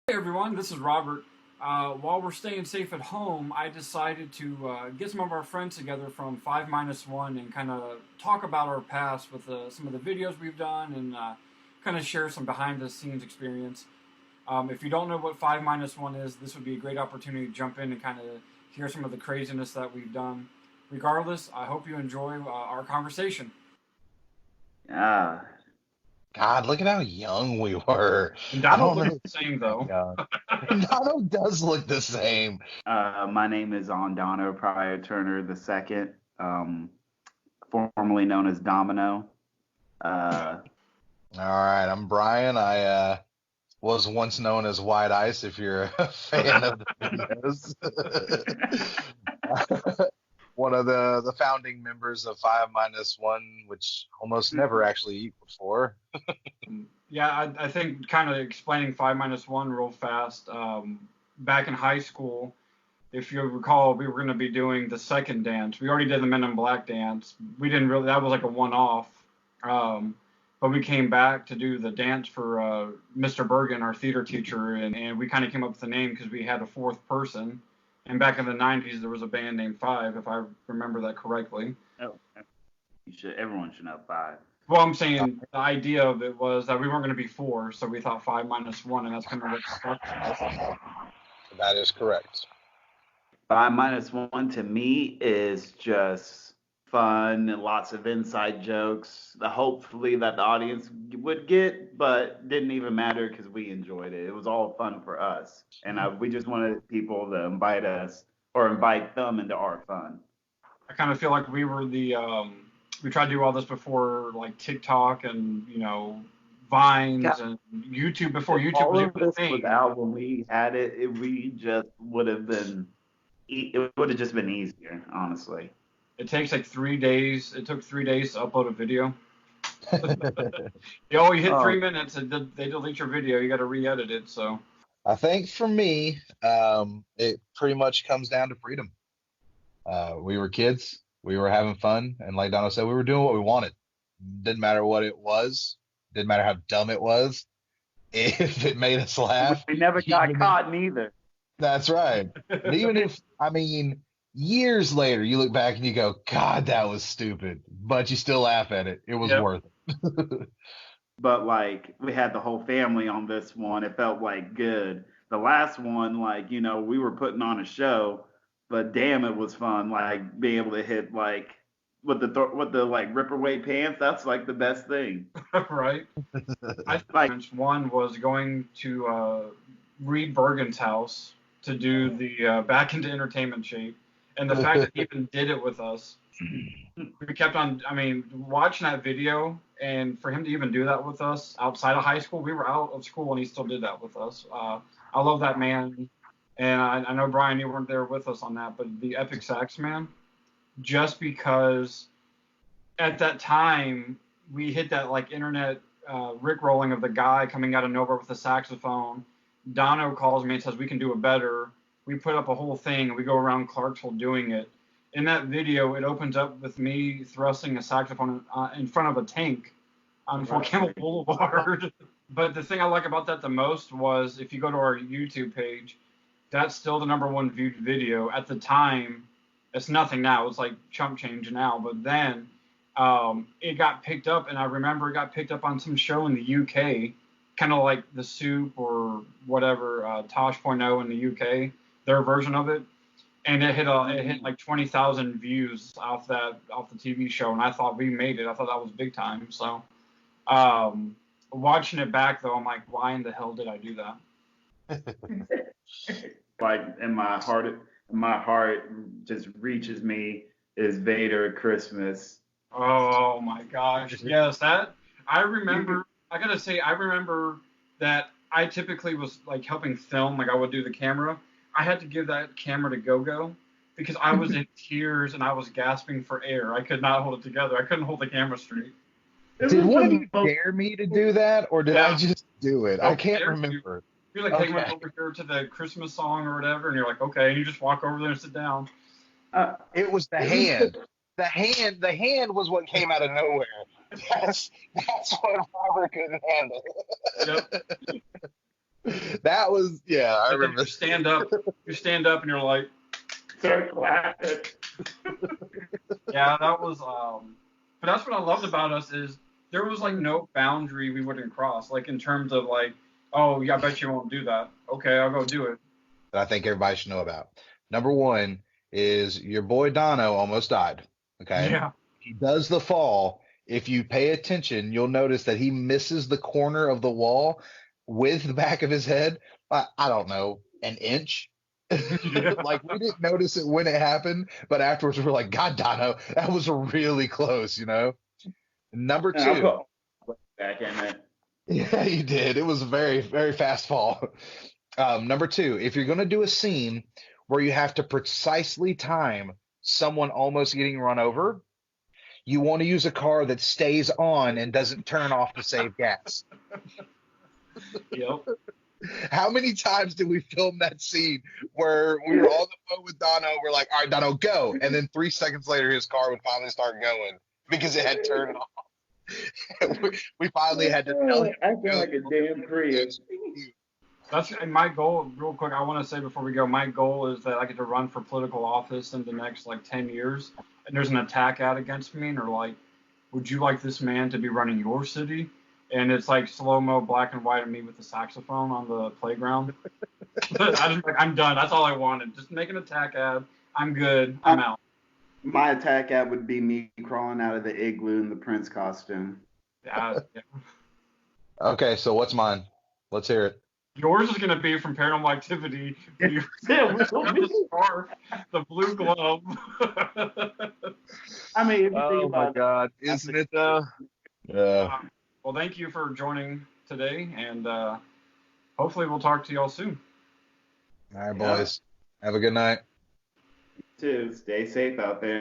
Hey everyone, this is Robert. While we're staying safe at home, I decided to get some of our friends together from 5 minus 1 and kind of talk about our past with some of the videos we've done and kind of share some behind the scenes experience. If you don't know what 5 minus 1 is, this would be a great opportunity to jump in and kind of hear some of the craziness that we've done. Regardless, I hope you enjoy our conversation. Ah, God, look at how young we were. And I Donald don't looks know the same that though. young. Dono does look the same. my name is Andano Pryor Turner II, um, formerly known as Domino. Uh, All right, I'm Brian. I was once known as White Ice if you're a fan of the videos. One of the founding members of 5 minus 1, which almost never actually equaled 4. Yeah, I think kind of explaining 5 minus 1 real fast. Back in high school, if you recall, we were going to be doing the second dance. We already did the Men in Black dance. We didn't really, that was like a one off. Um, but we came back to do the dance for Mr. Bergen, our theater teacher, and we kind of came up with the name because we had a fourth person. And back in the 90s, there was a band named Five, if I remember that correctly. oh, everyone should know five. Well, I'm saying the idea of it was that we weren't going to be four, so we thought 5 minus 1, and that's kind of what stuck to us. That is correct. Five minus one to me is just fun and lots of inside jokes. Hopefully that the audience would get, but didn't even matter because we enjoyed it. It was all fun for us, and we just wanted people to invite us or invite them into our fun. I kind of feel like we were we tried to do all this before like TikTok and Vines and YouTube before YouTube All was of even a this was thing. out when we had it. We just would have been. It would have just been easier, honestly. It takes like 3 days. It took 3 days to upload a video. You hit Oh, 3 minutes and they delete your video. You got to re-edit it. So I think for me, it pretty much comes down to freedom. We were kids, we were having fun, and like Dono said, we were doing what we wanted. Didn't matter what it was, didn't matter how dumb it was. If it made us laugh, we never got even if caught neither. that's right. And even if, I mean, years later, you look back and you go, God, that was stupid, but you still laugh at it. It was yep. worth it. But like we had the whole family on this one. It felt like good. The last one, like we were putting on a show, but damn, it was fun. Like being able to hit like with the like ripper weight pants. That's like the best thing. Right. I Like think one was going to Reed Bergen's house to do the back into entertainment shape, and the fact that he even did it with us, we kept on. I mean, watching that video, and for him to even do that with us outside of high school, we were out of school, and he still did that with us. I love that man, and I know Brian, you weren't there with us on that, but the Epic Sax Man, just because at that time we hit that like internet Rick rolling of the guy coming out of nowhere with a saxophone. Dono calls me and says we can do it better. We put up a whole thing and we go around Clarksville doing it. In that video, it opens up with me thrusting a saxophone in front of a tank on Fort Campbell Boulevard. But the thing I like about that the most was if you go to our YouTube page, that's still the number one viewed video at the time. It's nothing now. It's like chump change now. But then it got picked up, and I remember it got picked up on some show in the UK, kind of like The Soup or whatever, Tosh.0 in the UK, their version of it, and it hit like 20,000 views off the TV show, and I thought we made it. I thought that was big time. So um, watching it back though, I'm like, why in the hell did I do that? like my heart just reaches me is Vader at Christmas. Oh my gosh. Yes, that I remember. I gotta say, I remember that I typically was like helping film, like I would do the camera. I had to give that camera to GoGo because I was in tears and I was gasping for air. I could not hold it together. I couldn't hold the camera straight. It Did was one of the you most. dare me to do that, or did I Yeah. just do it? I Oh, can't there you. remember. You're like, hey, went Okay. over here to the Christmas song or whatever, and you're like, okay, and you just walk over there and sit down. Uh, It was the it was hand. The hand was what came out of nowhere. That's what Robert couldn't handle. Yep. That was, yeah, I And then remember. you stand up, and you're like, Start clapping. yeah, that was. But that's what I loved about us is there was like no boundary we wouldn't cross, like in terms of like, oh yeah, I bet you won't do that. Okay, I'll go do it. That I think everybody should know about. Number one is your boy Dono almost died. Okay. Yeah. He does the fall. If you pay attention, you'll notice that he misses the corner of the wall with the back of his head. I don't know, an inch. Yeah. Like we didn't notice it when it happened, but afterwards we're like, God, Dono, that was really close, you know? Number And I'll two. put back in it. Yeah, you did. It was a very, very fast fall. Number two, if you're going to do a scene where you have to precisely time someone almost getting run over, you want to use a car that stays on and doesn't turn off to save gas. Yep. How many times did we film that scene where we were on the phone with Dono? We're like, all right, Dono, go. And then 3 seconds later, his car would finally start going because it had turned off. We finally had to tell him. Acting like a damn Prius. That's my goal. Real quick, I want to say before we go, my goal is that I get to run for political office in the next like 10 years, and there's an attack ad against me, and they're like, "Would you like this man to be running your city?" And it's like slow mo, black and white of me with the saxophone on the playground. I'm done. That's all I wanted. Just make an attack ad. I'm good. I'm out. My attack ad would be me crawling out of the igloo in the Prince costume. Yeah. Okay, so what's mine? Let's hear it. Yours is gonna be from Paranormal Activity. You the scarf, the blue glove. I mean, if you think Oh my about God, it, isn't it though? Yeah. Well, thank you for joining today, and hopefully we'll talk to y'all soon. All right, boys. Have a good night. too. Stay safe out there.